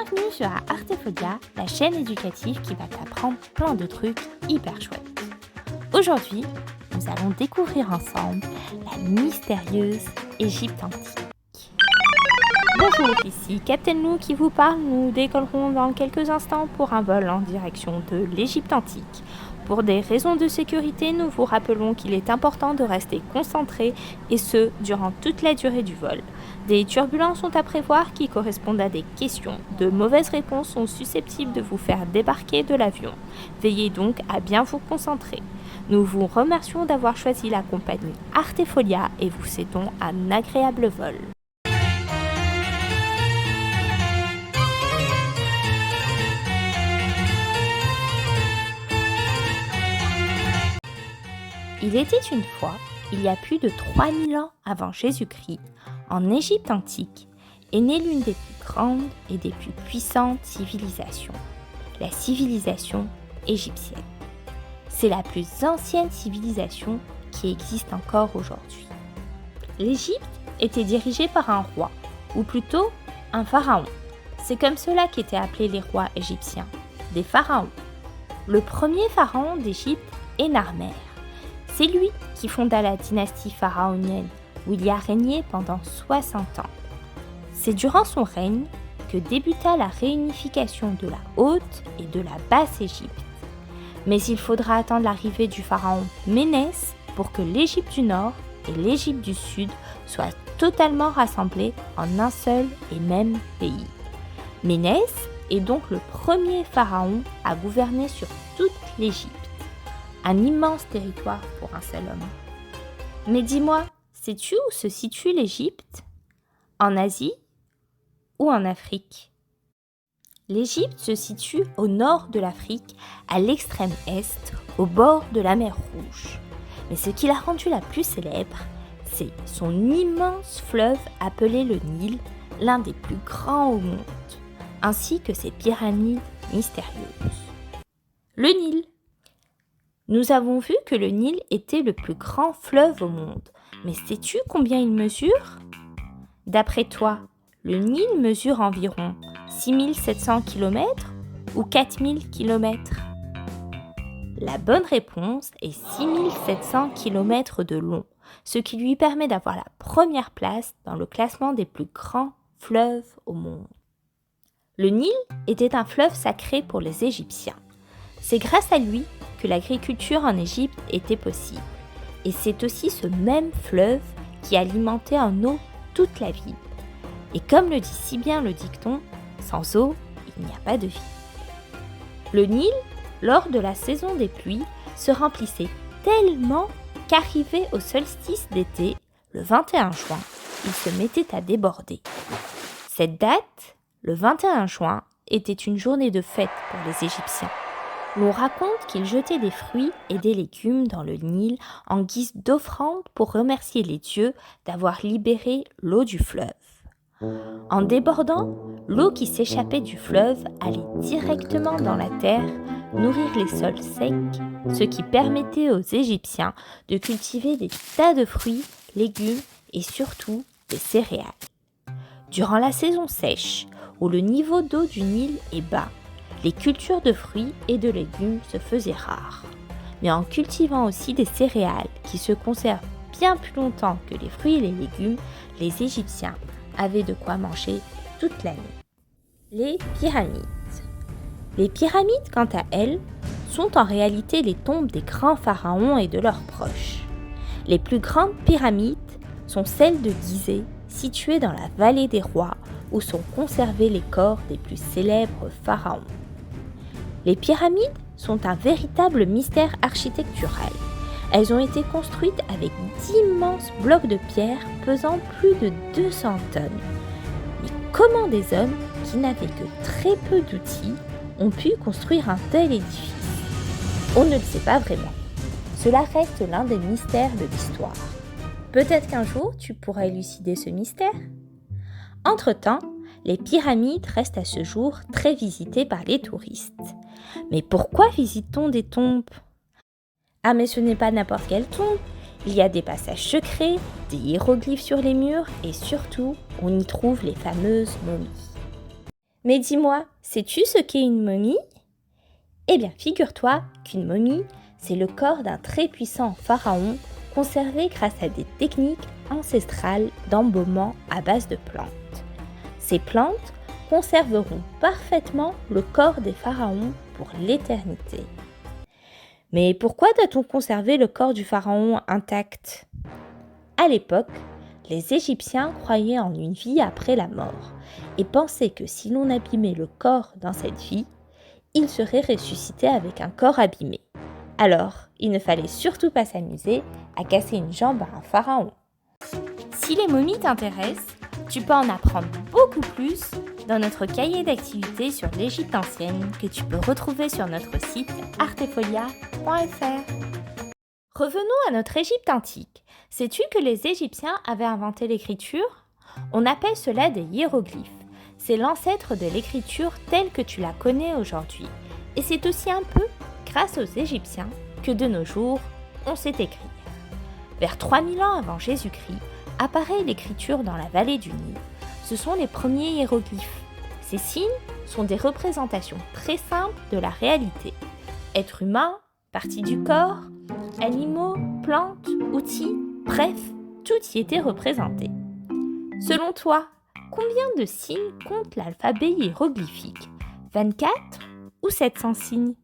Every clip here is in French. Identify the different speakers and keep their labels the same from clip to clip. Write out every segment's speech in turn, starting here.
Speaker 1: Bienvenue sur Artephodia, la chaîne éducative qui va t'apprendre plein de trucs hyper chouettes. Aujourd'hui, nous allons découvrir ensemble la mystérieuse Égypte antique. Bonjour, ici Captain Lou qui vous parle. Nous décollerons dans quelques instants pour un vol en direction de l'Égypte antique. Pour des raisons de sécurité, nous vous rappelons qu'il est important de rester concentré et ce, durant toute la durée du vol. Des turbulences sont à prévoir qui correspondent à des questions. De mauvaises réponses sont susceptibles de vous faire débarquer de l'avion. Veillez donc à bien vous concentrer. Nous vous remercions d'avoir choisi la compagnie Artephodia et vous souhaitons un agréable vol. Il était une fois, il y a plus de 3000 ans avant Jésus-Christ, en Égypte antique, est née l'une des plus grandes et des plus puissantes civilisations, la civilisation égyptienne. C'est la plus ancienne civilisation qui existe encore aujourd'hui. L'Égypte était dirigée par un roi, ou plutôt un pharaon. C'est comme cela qu'étaient appelés les rois égyptiens, des pharaons. Le premier pharaon d'Égypte est Narmer. C'est lui qui fonda la dynastie pharaonienne, où il y a régné pendant 60 ans. C'est durant son règne que débuta la réunification de la Haute et de la Basse Égypte. Mais il faudra attendre l'arrivée du pharaon Ménès pour que l'Égypte du Nord et l'Égypte du Sud soient totalement rassemblées en un seul et même pays. Ménès est donc le premier pharaon à gouverner sur toute l'Égypte. Un immense territoire pour un seul homme. Mais dis-moi, sais-tu où se situe l'Égypte? En Asie ou en Afrique? L'Égypte se situe au nord de l'Afrique, à l'extrême est, au bord de la mer Rouge. Mais ce qui l'a rendue la plus célèbre, c'est son immense fleuve appelé le Nil, l'un des plus grands au monde, ainsi que ses pyramides mystérieuses. Le Nil. Nous avons vu que le Nil était le plus grand fleuve au monde, mais sais-tu combien il mesure? D'après toi, le Nil mesure environ 6700 km ou 4000 km? La bonne réponse est 6700 km de long, ce qui lui permet d'avoir la première place dans le classement des plus grands fleuves au monde. Le Nil était un fleuve sacré pour les Égyptiens. C'est grâce à lui que l'agriculture en Égypte était possible. Et c'est aussi ce même fleuve qui alimentait en eau toute la ville. Et comme le dit si bien le dicton, sans eau, il n'y a pas de vie. Le Nil, lors de la saison des pluies, se remplissait tellement qu'arrivé au solstice d'été, le 21 juin, il se mettait à déborder. Cette date, le 21 juin, était une journée de fête pour les Égyptiens. L'on raconte qu'ils jetaient des fruits et des légumes dans le Nil en guise d'offrande pour remercier les dieux d'avoir libéré l'eau du fleuve. En débordant, l'eau qui s'échappait du fleuve allait directement dans la terre, nourrir les sols secs, ce qui permettait aux Égyptiens de cultiver des tas de fruits, légumes et surtout des céréales. Durant la saison sèche, où le niveau d'eau du Nil est bas, les cultures de fruits et de légumes se faisaient rares, mais en cultivant aussi des céréales qui se conservent bien plus longtemps que les fruits et les légumes, les Égyptiens avaient de quoi manger toute l'année. Les pyramides. Les pyramides, quant à elles, sont en réalité les tombes des grands pharaons et de leurs proches. Les plus grandes pyramides sont celles de Gizeh, situées dans la vallée des rois, où sont conservés les corps des plus célèbres pharaons. Les pyramides sont un véritable mystère architectural. Elles ont été construites avec d'immenses blocs de pierre pesant plus de 200 tonnes. Mais comment des hommes qui n'avaient que très peu d'outils ont pu construire un tel édifice? On ne le sait pas vraiment. Cela reste l'un des mystères de l'histoire. Peut-être qu'un jour tu pourras élucider ce mystère? Entre-temps, les pyramides restent à ce jour très visitées par les touristes. Mais pourquoi visite-t-on des tombes? Ah mais ce n'est pas n'importe quelle tombe. Il y a des passages secrets, des hiéroglyphes sur les murs et surtout, on y trouve les fameuses momies. Mais dis-moi, sais-tu ce qu'est une momie ? Eh bien, figure-toi qu'une momie, c'est le corps d'un très puissant pharaon conservé grâce à des techniques ancestrales d'embaumement à base de plantes. Ces plantes conserveront parfaitement le corps des pharaons pour l'éternité. Mais pourquoi doit-on conserver le corps du pharaon intact ? À l'époque, les Égyptiens croyaient en une vie après la mort et pensaient que si l'on abîmait le corps dans cette vie, il serait ressuscité avec un corps abîmé. Alors, il ne fallait surtout pas s'amuser à casser une jambe à un pharaon. Si les momies t'intéressent, tu peux en apprendre beaucoup plus dans notre cahier d'activités sur l'Égypte ancienne que tu peux retrouver sur notre site artefolia.fr. Revenons à notre Égypte antique. Sais-tu que les Égyptiens avaient inventé l'écriture ? On appelle cela des hiéroglyphes. C'est l'ancêtre de l'écriture telle que tu la connais aujourd'hui. Et c'est aussi un peu grâce aux Égyptiens que de nos jours, on sait écrire. Vers 3000 ans avant Jésus-Christ, apparaît l'écriture dans la vallée du Nil. Ce sont les premiers hiéroglyphes. Ces signes sont des représentations très simples de la réalité. Êtres humains, parties du corps, animaux, plantes, outils, bref, tout y était représenté. Selon toi, combien de signes compte l'alphabet hiéroglyphique ? 24 ou 700 signes ?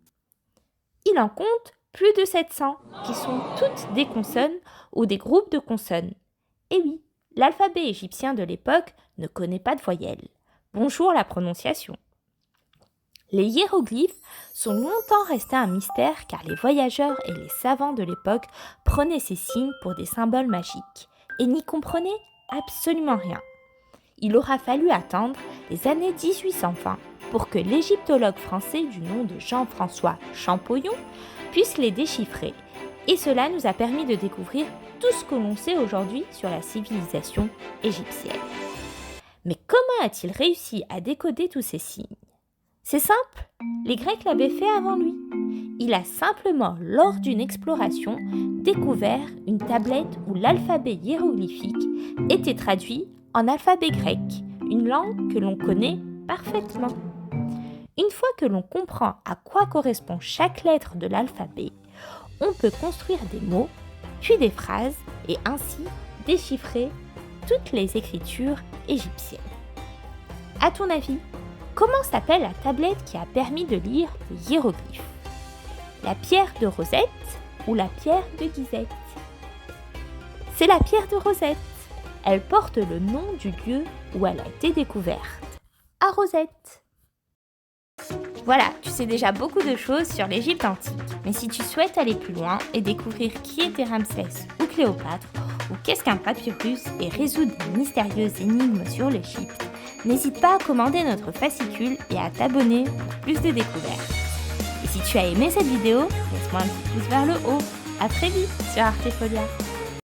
Speaker 1: Il en compte plus de 700, qui sont toutes des consonnes ou des groupes de consonnes. Et oui, l'alphabet égyptien de l'époque ne connaît pas de voyelles. Bonjour la prononciation. Les hiéroglyphes sont longtemps restés un mystère car les voyageurs et les savants de l'époque prenaient ces signes pour des symboles magiques et n'y comprenaient absolument rien. Il aura fallu attendre les années 1820 pour que l'égyptologue français du nom de Jean-François Champollion puisse les déchiffrer. Et cela nous a permis de découvrir tout ce que l'on sait aujourd'hui sur la civilisation égyptienne. Mais comment a-t-il réussi à décoder tous ces signes ? C'est simple, les Grecs l'avaient fait avant lui. Il a simplement, lors d'une exploration, découvert une tablette où l'alphabet hiéroglyphique était traduit en alphabet grec, une langue que l'on connaît parfaitement. Une fois que l'on comprend à quoi correspond chaque lettre de l'alphabet, on peut construire des mots, puis des phrases, et ainsi déchiffrer toutes les écritures égyptiennes. À ton avis, comment s'appelle la tablette qui a permis de lire les hiéroglyphes ? La pierre de Rosette ou la pierre de Gizeh ? C'est la pierre de Rosette. Elle porte le nom du lieu où elle a été découverte, à Rosette. Voilà, tu sais déjà beaucoup de choses sur l'Égypte antique. Mais si tu souhaites aller plus loin et découvrir qui était Ramsès ou Cléopâtre, ou qu'est-ce qu'un papyrus et résoudre des mystérieuses énigmes sur l'Égypte, n'hésite pas à commander notre fascicule et à t'abonner pour plus de découvertes. Et si tu as aimé cette vidéo, laisse-moi un petit pouce vers le haut. À très vite sur Artefolia.